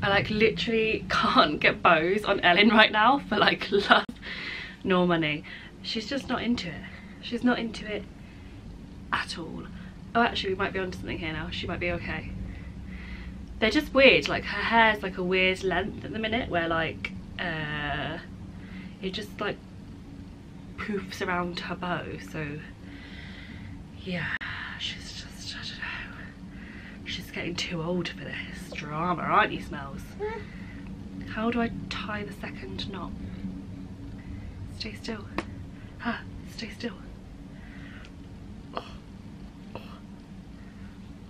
I like literally can't get bows on Ellen right now for like love nor money. She's just not into it. She's not into it at all. Oh, actually we might be onto something here now. She might be okay. They're just weird, like her hair's like a weird length at the minute where like it just like poofs around her bow, so yeah, she's just, I don't know, she's getting too old for this drama, aren't you, Smells? How do I tie the second knot? Stay still. Ah, stay still. Oh, oh,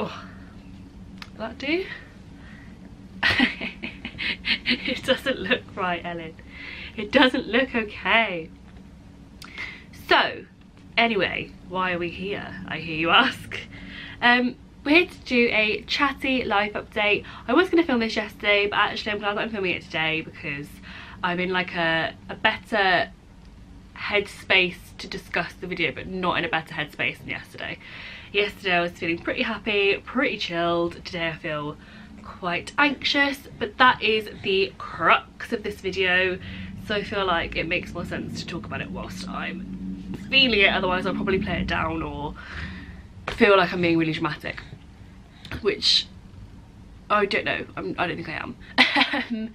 oh. Will that do? It doesn't look right, Ellen. It doesn't look okay. So, anyway, why are we here, I hear you ask? We're here to do a Chatty life update. I was going to film this yesterday, but actually I'm glad that I'm filming it today because I'm in like a better headspace to discuss the video, but not in a better headspace than yesterday. Yesterday I was feeling pretty happy, pretty chilled. Today I feel quite anxious, but that is the crux of this video, so I feel like it makes more sense to talk about it whilst I'm feeling it, otherwise I'll probably play it down or feel like I'm being really dramatic, which I don't know, I don't think I am.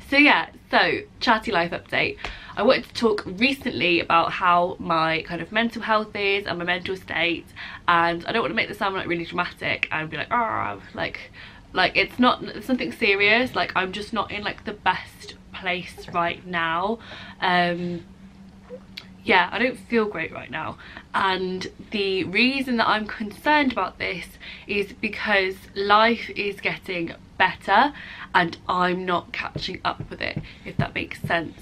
So yeah, so Chatty life update. I wanted to talk recently about how my kind of mental health is and my mental state, and I don't want to make this sound like really dramatic and be like, oh, like it's nothing serious. Like I'm just not in like the best place right now. Yeah, I don't feel great right now, and the reason that I'm concerned about this is because life is getting better and I'm not catching up with it, if that makes sense.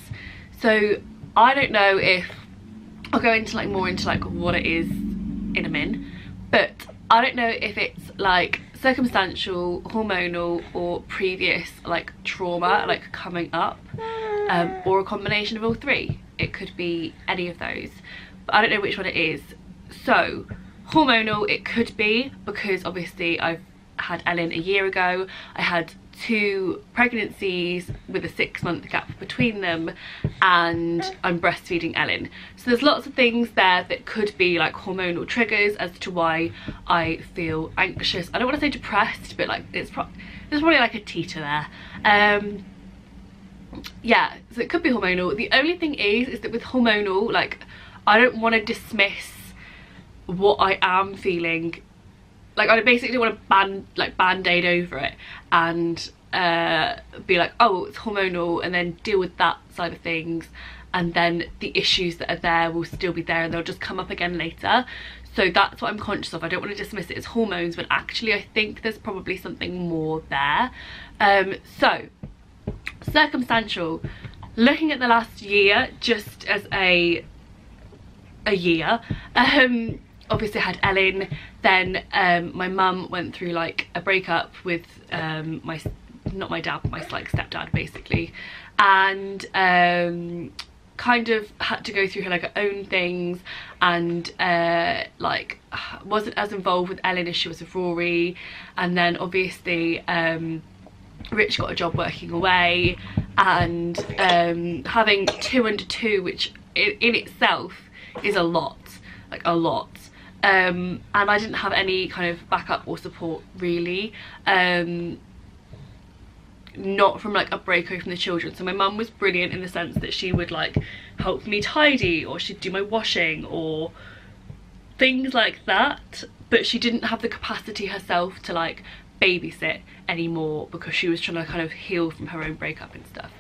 So I don't know if I'll go into like more into like what it is in a min, but I don't know if it's like circumstantial, hormonal, or previous like trauma like coming up, or a combination of all three. It could be any of those, but I don't know which one it is. So hormonal, it could be because obviously I've had Ellen a year ago. I had 2 pregnancies with a 6-month gap between them, and I'm breastfeeding Ellen. So there's lots of things there that could be like hormonal triggers as to why I feel anxious. I don't want to say depressed, but like there's probably like a teeter there. Yeah, so it could be hormonal. The only thing is that with hormonal, like I don't want to dismiss what I am feeling. Like I basically want to band-aid over it and be like, oh, it's hormonal, and then deal with that side of things, and then the issues that are there will still be there and they'll just come up again later. So that's what I'm conscious of. I don't want to dismiss it as hormones, but actually I think there's probably something more there. So circumstantial, looking at the last year just as a year, obviously I had Ellen, then my mum went through like a breakup with not my dad, but my like stepdad basically, and kind of had to go through her like her own things, and like wasn't as involved with Ellen as she was with Rory. And then obviously Rich got a job working away, and having 2 under 2, which in itself is a lot, like a lot. And I didn't have any kind of backup or support really, not from like a break from the children. So my mum was brilliant in the sense that she would like help me tidy, or she'd do my washing or things like that, but she didn't have the capacity herself to like babysit anymore because she was trying to kind of heal from her own breakup and stuff.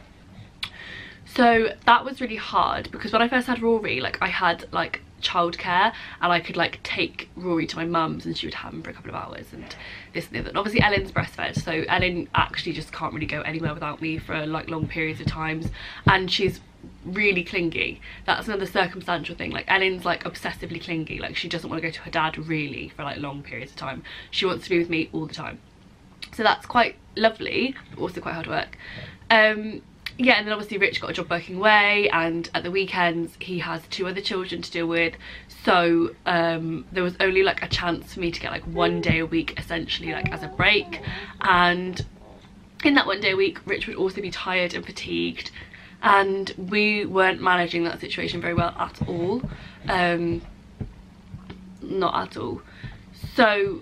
So that was really hard, because when I first had Rory, like I had like childcare and I could like take Rory to my mum's and she would have him for a couple of hours and this and the other. And obviously Ellen's breastfed, so Ellen actually just can't really go anywhere without me for like long periods of times, and she's really clingy. That's another circumstantial thing. Like Ellen's like obsessively clingy, like she doesn't want to go to her dad really for like long periods of time. She wants to be with me all the time, so that's quite lovely but also quite hard work. Yeah, and then obviously Rich got a job working away, and at the weekends he has 2 other children to deal with, so there was only like a chance for me to get like 1 day a week essentially like as a break. And in that 1 day a week, Rich would also be tired and fatigued, and we weren't managing that situation very well at all. Not at all. So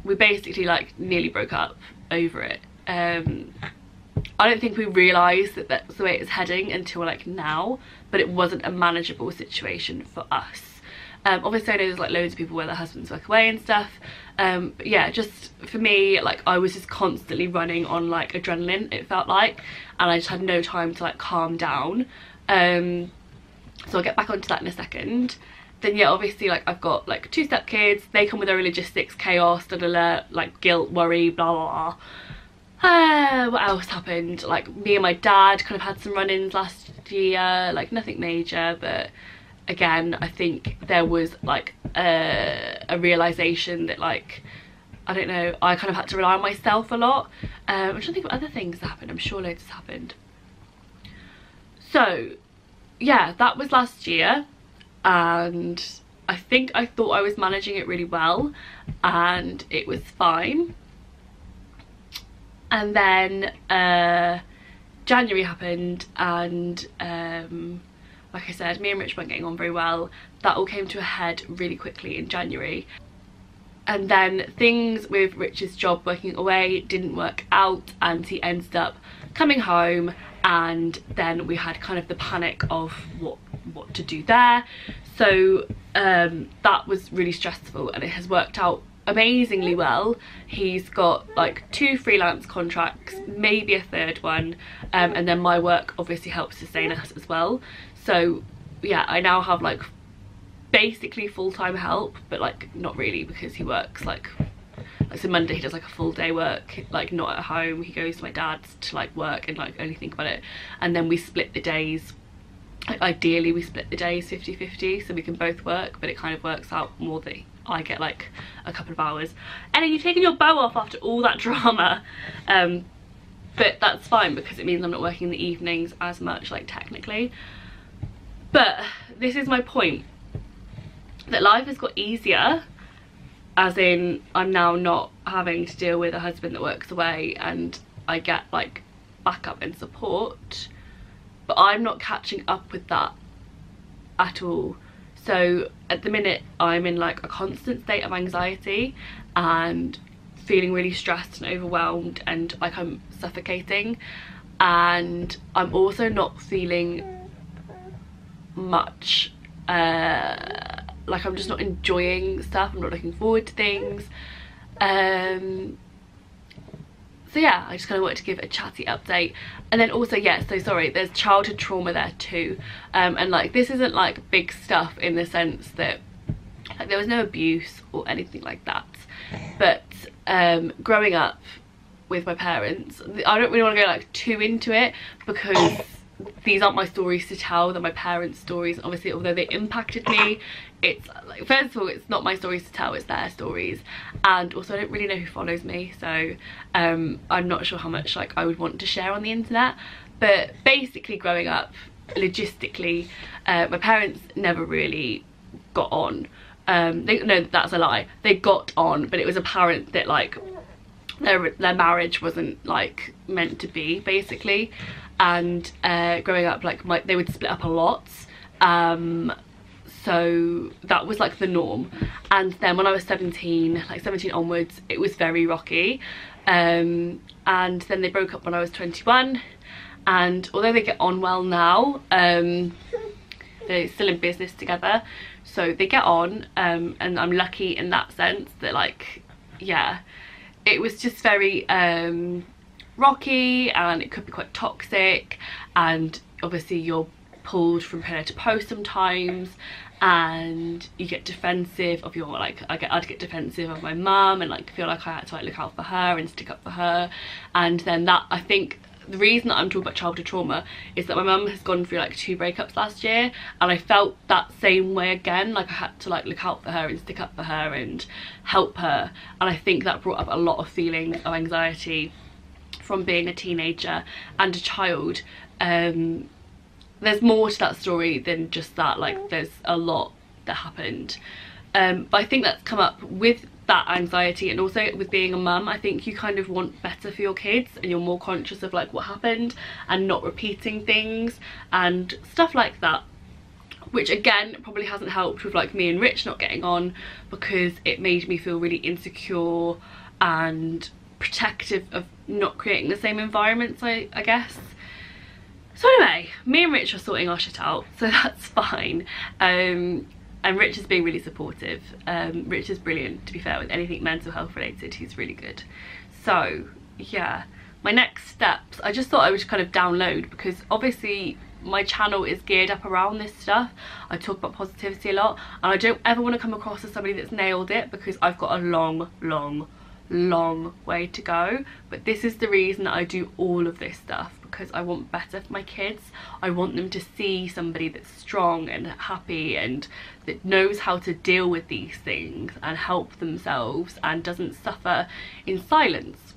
we basically like nearly broke up over it. I don't think we realised that that's the way it's heading until like now, but it wasn't a manageable situation for us. Obviously I know there's like loads of people where their husbands work away and stuff, but yeah, just for me, like I was just constantly running on like adrenaline, it felt like, and I just had no time to like calm down. So I'll get back onto that in a second. Then yeah, obviously like I've got like 2 stepkids, they come with their own logistics, chaos, like guilt, worry, blah blah blah. What else happened? Like me and my dad kind of had some run-ins last year, like nothing major, but again I think there was like a realization that like, I don't know, I kind of had to rely on myself a lot. I'm trying to think of other things that happened. I'm sure loads has happened. So yeah, that was last year, and I think I thought I was managing it really well and it was fine. And then January happened, and like I said, me and Rich weren't getting on very well. That all came to a head really quickly in January. And then things with Rich's job working away didn't work out, and he ended up coming home, and then we had kind of the panic of what to do there. So that was really stressful, and it has worked out amazingly well. He's got like 2 freelance contracts, maybe a 3rd one, and then my work obviously helps sustain us as well. So yeah, I now have like basically full-time help, but like not really, because he works like so Monday he does like a full day work, like not at home. He goes to my dad's to like work and like only think about it, and then we split the days. Like ideally we split the days 50-50 so we can both work, but it kind of works out more that I get like a couple of hours. And then you've taken your bow off after all that drama, but that's fine because it means I'm not working in the evenings as much, like technically. But this is my point, that life has got easier, as in I'm now not having to deal with a husband that works away, and I get like backup and support, but I'm not catching up with that at all. So at the minute I'm in like a constant state of anxiety and feeling really stressed and overwhelmed, and like I'm suffocating, and I'm also not feeling much like I'm just not enjoying stuff. I'm not looking forward to things. So yeah, I just kind of wanted to give a chatty update. And then also, yeah, so sorry, there's childhood trauma there too, and like this isn't like big stuff in the sense that like there was no abuse or anything like that, but growing up with my parents, I don't really want to go like too into it because these aren't my stories to tell, they're my parents' stories. Obviously, although they impacted me, it's like, first of all, it's not my stories to tell, it's their stories. And also I don't really know who follows me, so I'm not sure how much like I would want to share on the internet. But basically growing up, logistically, my parents never really got on. No, that's a lie, they got on, but it was apparent that like their marriage wasn't like meant to be, basically. And growing up, like they would split up a lot, so that was like the norm. And then when I was 17, like 17 onwards, it was very rocky, and then they broke up when I was 21. And although they get on well now, they're still in business together, so they get on, and I'm lucky in that sense that like, yeah, it was just very rocky, and it could be quite toxic, and obviously you're pulled from pillar to post sometimes, and you get defensive of your like I'd get defensive of my mum, and like feel like I had to like look out for her and stick up for her. And then that, I think the reason that I'm talking about childhood trauma is that my mum has gone through like 2 breakups last year, and I felt that same way again, like I had to like look out for her and stick up for her and help her. And I think that brought up a lot of feelings of anxiety from being a teenager and a child. There's more to that story than just that, like there's a lot that happened, but I think that's come up with that anxiety. And also with being a mum, I think you kind of want better for your kids, and you're more conscious of like what happened and not repeating things and stuff like that, which again probably hasn't helped with like me and Rich not getting on, because it made me feel really insecure and protective of not creating the same environments, I guess. So anyway, me and Rich are sorting our shit out, so that's fine. And Rich is being really supportive. Rich is brilliant, to be fair, with anything mental health related. He's really good. So yeah, my next steps, I just thought I would kind of download, because obviously my channel is geared up around this stuff. I talk about positivity a lot, and I don't ever want to come across as somebody that's nailed it, because I've got a long way to go. But this is the reason that I do all of this stuff, because I want better for my kids. I want them to see somebody that's strong and happy and that knows how to deal with these things and help themselves and doesn't suffer in silence.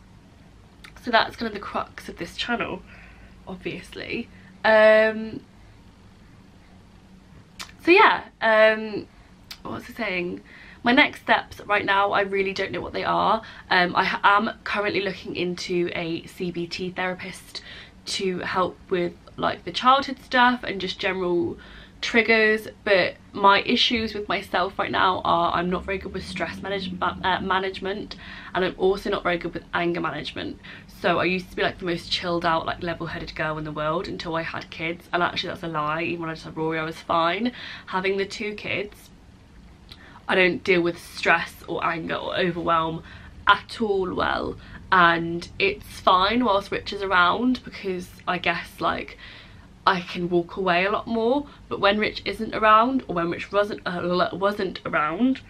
So that's kind of the crux of this channel, obviously. So yeah, what was I saying? My next steps right now, I really don't know what they are. I am currently looking into a CBT therapist to help with like the childhood stuff and just general triggers, but my issues with myself right now are I'm not very good with stress management, and I'm also not very good with anger management. So I used to be like the most chilled out, like level-headed girl in the world until I had kids, and actually that's a lie. Even when I just had Rory, I was fine. Having the 2 kids, I don't deal with stress or anger or overwhelm at all well, and it's fine whilst Rich is around, because I guess like I can walk away a lot more. But when Rich isn't around, or when Rich wasn't around,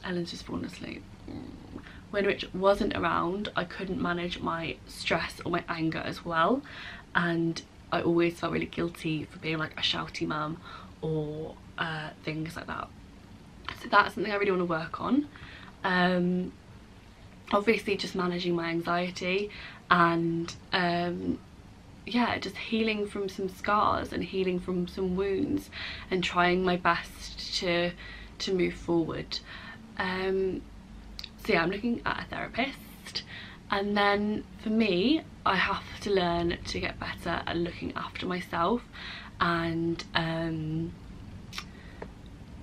Ellen's just fallen asleep. When Rich wasn't around, I couldn't manage my stress or my anger as well, and I always felt really guilty for being like a shouty mum or things like that. So that's something I really want to work on. Obviously just managing my anxiety, and yeah, just healing from some scars and healing from some wounds, and trying my best to move forward. So yeah, I'm looking at a therapist, and then for me, I have to learn to get better at looking after myself, and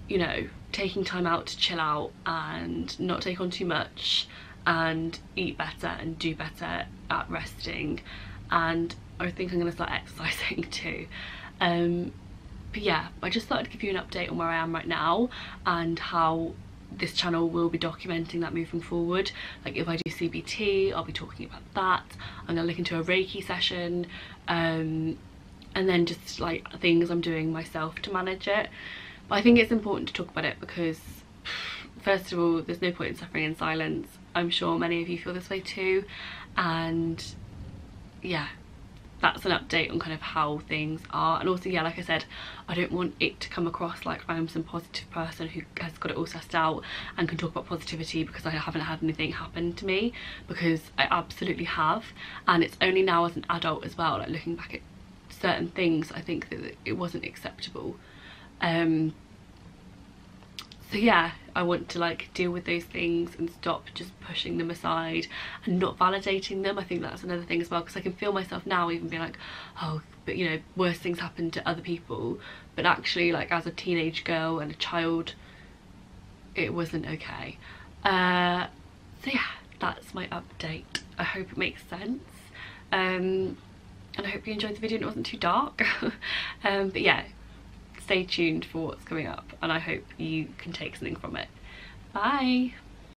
you know, taking time out to chill out and not take on too much, and eat better and do better at resting. And I think I'm going to start exercising too. But yeah, I just thought I'd give you an update on where I am right now, and how this channel will be documenting that moving forward. Like if I do CBT, I'll be talking about that. I'm going to look into a Reiki session, and then just like things I'm doing myself to manage it. But I think it's important to talk about it, because first of all, there's no point in suffering in silence. I'm sure many of you feel this way too, and yeah, that's an update on kind of how things are. And also, yeah, like I said, I don't want it to come across like I'm some positive person who has got it all sussed out and can talk about positivity, because I haven't had anything happen to me, because I absolutely have. And it's only now as an adult as well, like looking back at certain things, I think that it wasn't acceptable. So yeah, I want to like deal with those things and stop just pushing them aside and not validating them. I think that's another thing as well, because I can feel myself now even being like, oh, but you know, worse things happen to other people, but actually like as a teenage girl and a child, it wasn't okay. So yeah, that's my update. I hope it makes sense, and I hope you enjoyed the video and it wasn't too dark. But yeah, stay tuned for what's coming up, and I hope you can take something from it. Bye.